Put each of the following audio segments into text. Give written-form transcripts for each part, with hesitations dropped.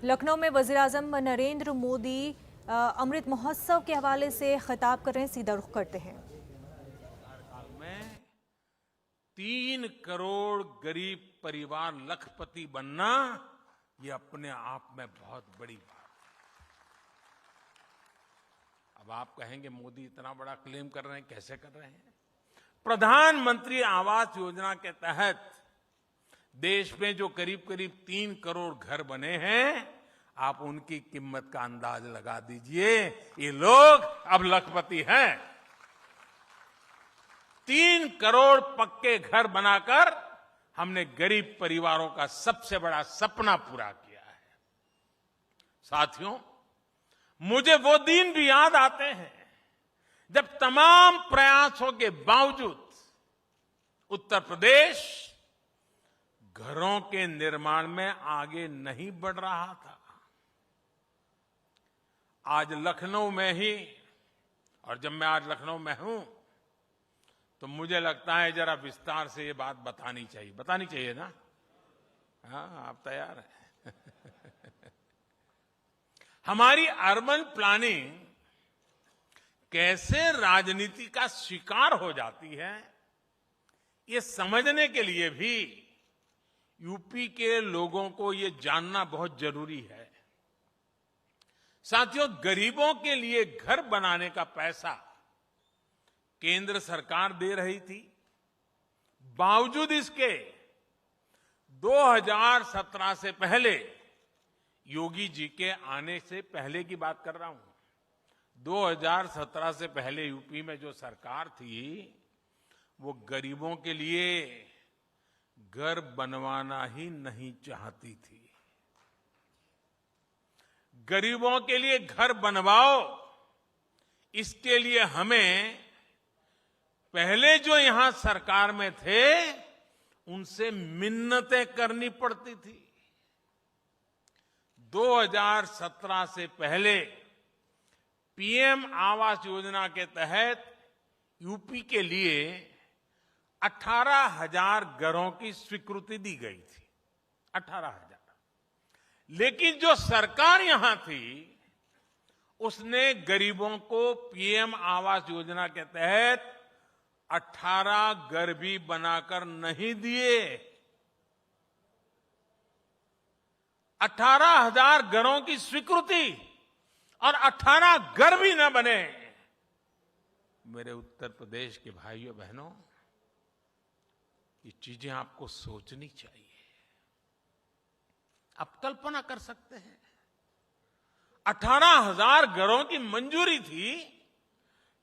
लखनऊ में वज़ीर-ए-आज़म नरेंद्र मोदी अमृत महोत्सव के हवाले से खिताब कर रहे हैं। सीधा रुख करते हैं। कार्यकाल में 3 करोड़ गरीब परिवार लखपति बनना, ये अपने आप में बहुत बड़ी बात है। अब आप कहेंगे मोदी इतना बड़ा क्लेम कर रहे हैं, कैसे कर रहे हैं? प्रधानमंत्री आवास योजना के तहत देश में जो करीब करीब 3 करोड़ घर बने हैं, आप उनकी कीमत का अंदाज लगा दीजिए। ये लोग अब लखपति हैं। 3 करोड़ पक्के घर बनाकर हमने गरीब परिवारों का सबसे बड़ा सपना पूरा किया है। साथियों, मुझे वो दिन भी याद आते हैं जब तमाम प्रयासों के बावजूद उत्तर प्रदेश घरों के निर्माण में आगे नहीं बढ़ रहा था। आज लखनऊ में ही, और जब मैं आज लखनऊ में हूं तो मुझे लगता है जरा विस्तार से ये बात बतानी चाहिए ना? हाँ, आप तैयार हैं? हमारी अर्बन प्लानिंग कैसे राजनीति का शिकार हो जाती है, ये समझने के लिए भी यूपी के लोगों को ये जानना बहुत जरूरी है। साथियों, गरीबों के लिए घर बनाने का पैसा केंद्र सरकार दे रही थी। बावजूद इसके 2017 से पहले, योगी जी के आने से पहले की बात कर रहा हूं, 2017 से पहले यूपी में जो सरकार थी वो गरीबों के लिए घर बनवाना ही नहीं चाहती थी। गरीबों के लिए घर बनवाओ, इसके लिए हमें पहले जो यहां सरकार में थे उनसे मिन्नतें करनी पड़ती थी। 2017 से पहले पीएम आवास योजना के तहत यूपी के लिए 18,000 घरों की स्वीकृति दी गई थी। 18,000। लेकिन जो सरकार यहां थी उसने गरीबों को पीएम आवास योजना के तहत 18 घर भी बनाकर नहीं दिए। 18,000 घरों की स्वीकृति और 18 घर भी न बने। मेरे उत्तर प्रदेश के भाइयों बहनों, ये चीजें आपको सोचनी चाहिए। आप कल्पना कर सकते हैं, 18,000 घरों की मंजूरी थी,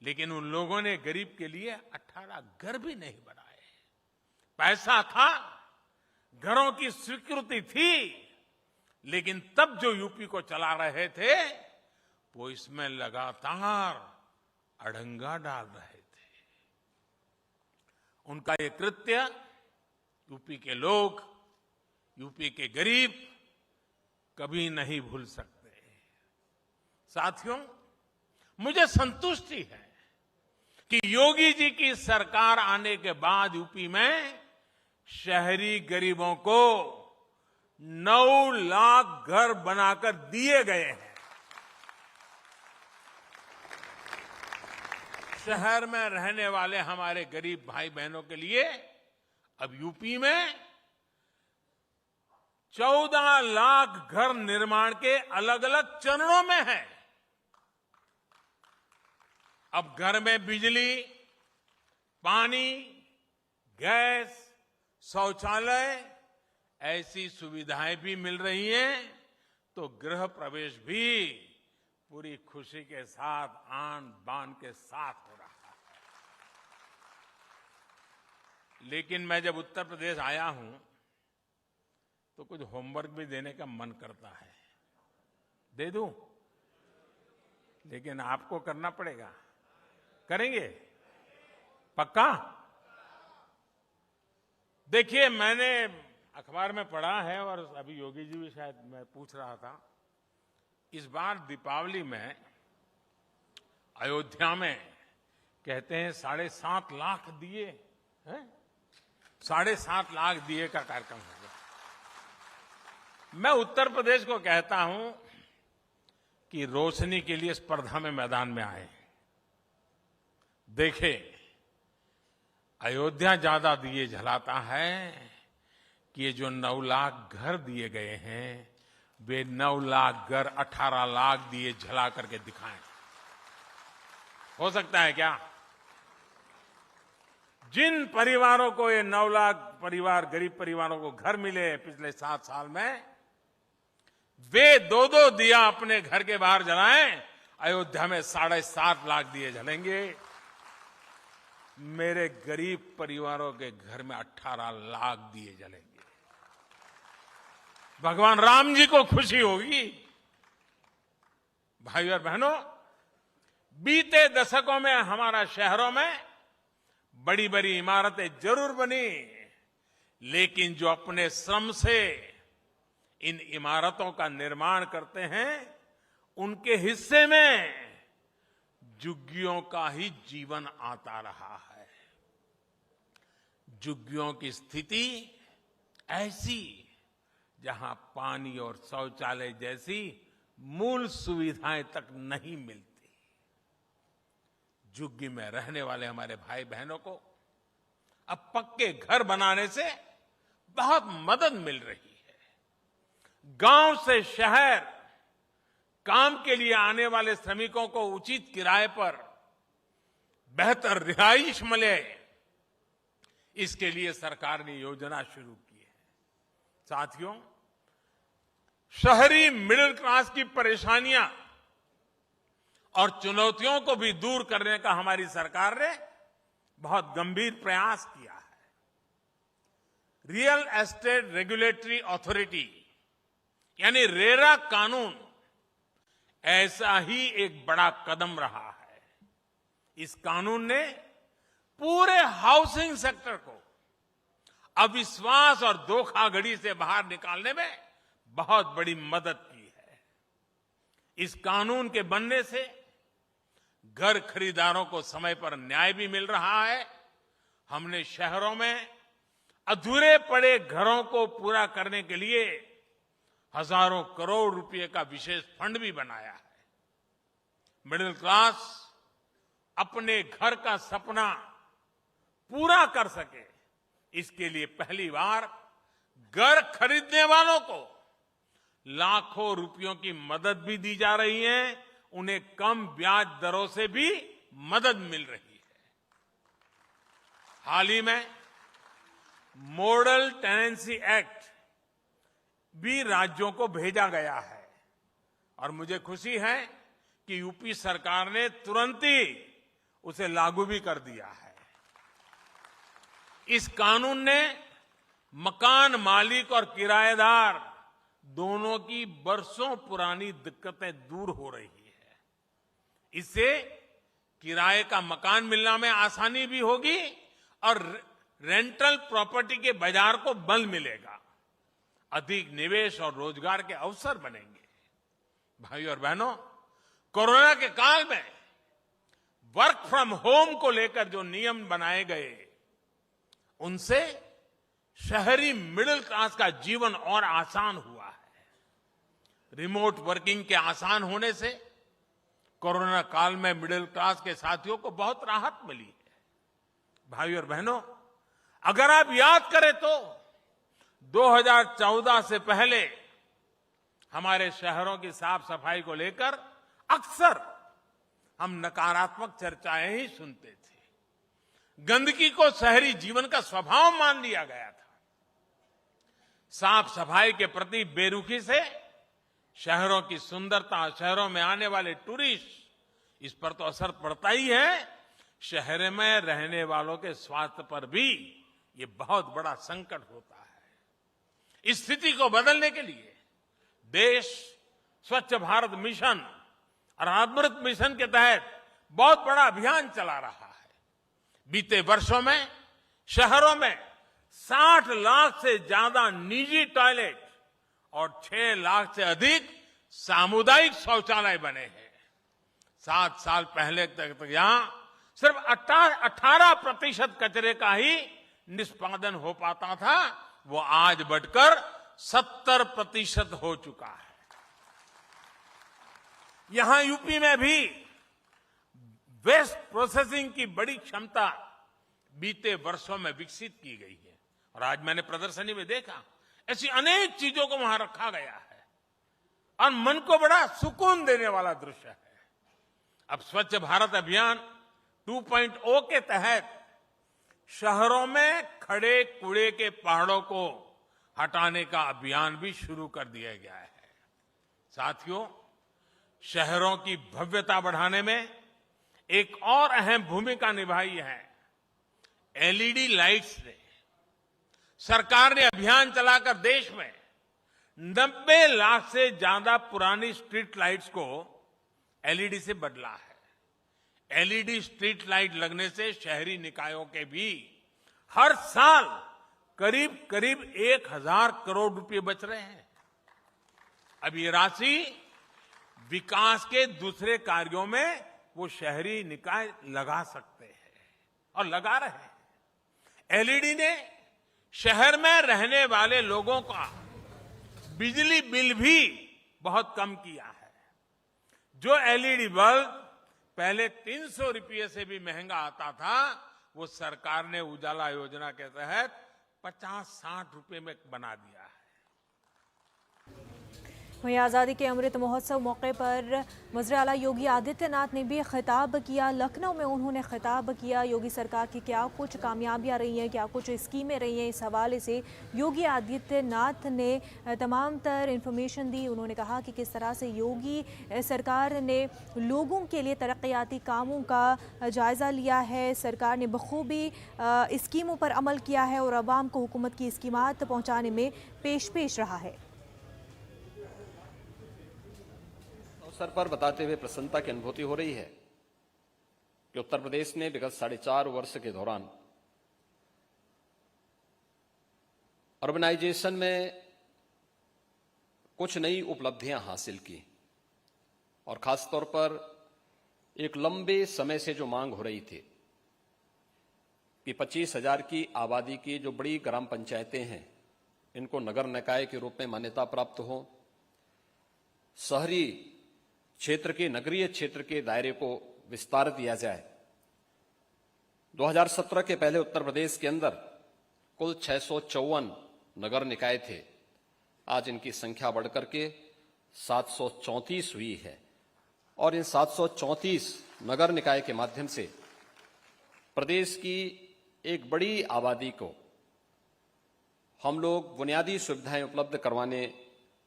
लेकिन उन लोगों ने गरीब के लिए 18 घर भी नहीं बनाए। पैसा था, घरों की स्वीकृति थी, लेकिन तब जो यूपी को चला रहे थे वो इसमें लगातार अड़ंगा डाल रहे थे। उनका ये कृत्य यूपी के लोग, यूपी के गरीब कभी नहीं भूल सकते। साथियों, मुझे संतुष्टि है कि योगी जी की सरकार आने के बाद यूपी में शहरी गरीबों को 9 लाख घर बनाकर दिए गए हैं। शहर में रहने वाले हमारे गरीब भाई बहनों के लिए अब यूपी में 14 लाख घर निर्माण के अलग अलग चरणों में है। अब घर में बिजली, पानी, गैस, शौचालय ऐसी सुविधाएं भी मिल रही हैं, तो गृह प्रवेश भी पूरी खुशी के साथ, आन बान के साथ हो रहा है। लेकिन मैं जब उत्तर प्रदेश आया हूं तो कुछ होमवर्क भी देने का मन करता है। दे दूं? लेकिन आपको करना पड़ेगा। करेंगे? पक्का? देखिए, मैंने अखबार में पढ़ा है और अभी योगी जी भी शायद मैं पूछ रहा था, इस बार दीपावली में अयोध्या में कहते हैं 7.5 लाख दिए हैं। 7.5 लाख दिए का कार्यक्रम होगा। मैं उत्तर प्रदेश को कहता हूं कि रोशनी के लिए स्पर्धा में मैदान में आए। देखे, अयोध्या ज्यादा दिए जलाता है कि ये जो 9 लाख घर दिए गए हैं वे 9 लाख घर 18 लाख दिए जला करके दिखाएं। हो सकता है क्या? जिन परिवारों को ये 9 लाख परिवार, गरीब परिवारों को घर मिले पिछले 7 साल में, वे 2-2 दिया अपने घर के बाहर जलाएं। अयोध्या में 7.5 लाख दिए जलेंगे। मेरे गरीब परिवारों के घर में 18 लाख दिए जलेंगे। भगवान राम जी को खुशी होगी। भाइयों और बहनों, बीते दशकों में हमारा शहरों में बड़ी बड़ी इमारतें जरूर बनी, लेकिन जो अपने श्रम से इन इमारतों का निर्माण करते हैं उनके हिस्से में झुग्गियों का ही जीवन आता रहा है। झुग्गियों की स्थिति ऐसी जहां पानी और शौचालय जैसी मूल सुविधाएं तक नहीं मिलती। झुग्गी में रहने वाले हमारे भाई बहनों को अब पक्के घर बनाने से बहुत मदद मिल रही है। गांव से शहर काम के लिए आने वाले श्रमिकों को उचित किराए पर बेहतर रिहाइश मिले, इसके लिए सरकार ने योजना शुरू की है। साथियों, शहरी मिडिल क्लास की परेशानियां और चुनौतियों को भी दूर करने का हमारी सरकार ने बहुत गंभीर प्रयास किया है। रियल एस्टेट रेगुलेटरी अथॉरिटी यानी रेरा कानून ऐसा ही एक बड़ा कदम रहा है। इस कानून ने पूरे हाउसिंग सेक्टर को अविश्वास और धोखाधड़ी से बाहर निकालने में बहुत बड़ी मदद की है। इस कानून के बनने से घर खरीदारों को समय पर न्याय भी मिल रहा है। हमने शहरों में अधूरे पड़े घरों को पूरा करने के लिए हजारों करोड़ रुपए का विशेष फंड भी बनाया है। मिडिल क्लास अपने घर का सपना पूरा कर सके, इसके लिए पहली बार घर खरीदने वालों को लाखों रुपयों की मदद भी दी जा रही है। उन्हें कम ब्याज दरों से भी मदद मिल रही है। हाल ही में मॉडल टेनेंसी एक्ट भी राज्यों को भेजा गया है और मुझे खुशी है कि यूपी सरकार ने तुरंत ही उसे लागू भी कर दिया है। इस कानून ने मकान मालिक और किराएदार दोनों की बरसों पुरानी दिक्कतें दूर हो रही है। इससे किराए का मकान मिलने में आसानी भी होगी और रेंटल प्रॉपर्टी के बाजार को बल मिलेगा। अधिक निवेश और रोजगार के अवसर बनेंगे। भाइयों और बहनों, कोरोना के काल में वर्क फ्रॉम होम को लेकर जो नियम बनाए गए, उनसे शहरी मिडिल क्लास का जीवन और आसान हुआ है। रिमोट वर्किंग के आसान होने से कोरोना काल में मिडिल क्लास के साथियों को बहुत राहत मिली है। भाइयों और बहनों, अगर आप याद करें तो 2014 से पहले हमारे शहरों की साफ सफाई को लेकर अक्सर हम नकारात्मक चर्चाएं ही सुनते थे। गंदगी को शहरी जीवन का स्वभाव मान लिया गया था। साफ सफाई के प्रति बेरुखी से शहरों की सुंदरता, शहरों में आने वाले टूरिस्ट, इस पर तो असर पड़ता ही है। शहर में रहने वालों के स्वास्थ्य पर भी ये बहुत बड़ा संकट होता है। इस स्थिति को बदलने के लिए देश स्वच्छ भारत मिशन और अमृत मिशन के तहत बहुत बड़ा अभियान चला रहा है। बीते वर्षों में शहरों में 60 लाख से ज्यादा निजी टॉयलेट और 6 लाख से अधिक सामुदायिक शौचालय बने हैं। 7 साल पहले तक यहां सिर्फ 18% कचरे का ही निष्पादन हो पाता था, वो आज बढ़कर 70% हो चुका है। यहां यूपी में भी वेस्ट प्रोसेसिंग की बड़ी क्षमता बीते वर्षों में विकसित की गई है और आज मैंने प्रदर्शनी में देखा ऐसी अनेक चीजों को वहां रखा गया है और मन को बड़ा सुकून देने वाला दृश्य है। अब स्वच्छ भारत अभियान 2.0 के तहत शहरों में खड़े कूड़े के पहाड़ों को हटाने का अभियान भी शुरू कर दिया गया है। साथियों, शहरों की भव्यता बढ़ाने में एक और अहम भूमिका निभाई है एलईडी लाइट्स ने। सरकार ने अभियान चलाकर देश में 90 लाख से ज्यादा पुरानी स्ट्रीट लाइट्स को एलईडी से बदला है। एलईडी स्ट्रीट लाइट लगने से शहरी निकायों के भी हर साल करीब करीब 1000 करोड़ रुपए बच रहे हैं। अब ये राशि विकास के दूसरे कार्यों में वो शहरी निकाय लगा सकते हैं और लगा रहे हैं। एलईडी ने शहर में रहने वाले लोगों का बिजली बिल भी बहुत कम किया है। जो एलईडी बल्ब पहले 300 रुपये से भी महंगा आता था, वो सरकार ने उजाला योजना के तहत 50-60 रुपए में बना दिया है। वहीं आज़ादी के अमृत महोत्सव मौके पर वज़ीर आला योगी आदित्यनाथ ने भी खिताब किया। लखनऊ में उन्होंने खिताब किया। योगी सरकार की क्या कुछ कामयाबियां रही हैं, क्या कुछ स्कीमें रही हैं, इस हवाले से योगी आदित्यनाथ ने तमाम तर इन्फॉर्मेशन दी। उन्होंने कहा कि किस तरह से योगी सरकार ने लोगों के लिए तरक्याती कामों का जायज़ा लिया है। सरकार ने बखूबी स्कीमों पर अमल किया है और आवाम को हुकूमत की स्कीमात पहुँचाने में पेश रहा है। अवसर पर बताते हुए प्रसन्नता की अनुभूति हो रही है कि उत्तर प्रदेश ने विगत 4.5 वर्ष के दौरान अर्बनाइजेशन में कुछ नई उपलब्धियां हासिल की और खासतौर पर एक लंबे समय से जो मांग हो रही थी कि 25,000 की आबादी की जो बड़ी ग्राम पंचायतें हैं, इनको नगर निकाय के रूप में मान्यता प्राप्त हो, शहरी क्षेत्र के नगरीय क्षेत्र के दायरे को विस्तार दिया जाए। 2017 के पहले उत्तर प्रदेश के अंदर कुल 654 नगर निकाय थे। आज इनकी संख्या बढ़कर के 734 हुई है और इन 734 नगर निकाय के माध्यम से प्रदेश की एक बड़ी आबादी को हम लोग बुनियादी सुविधाएं उपलब्ध करवाने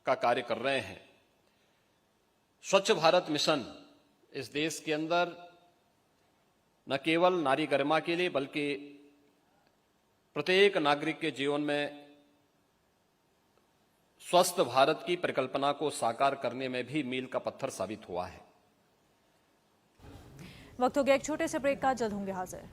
का कार्य कर रहे हैं। स्वच्छ भारत मिशन इस देश के अंदर न केवल नारी गरिमा के लिए बल्कि प्रत्येक नागरिक के जीवन में स्वस्थ भारत की परिकल्पना को साकार करने में भी मील का पत्थर साबित हुआ है। वक्त हो गया एक छोटे से ब्रेक का, जल्द होंगे हाजिर।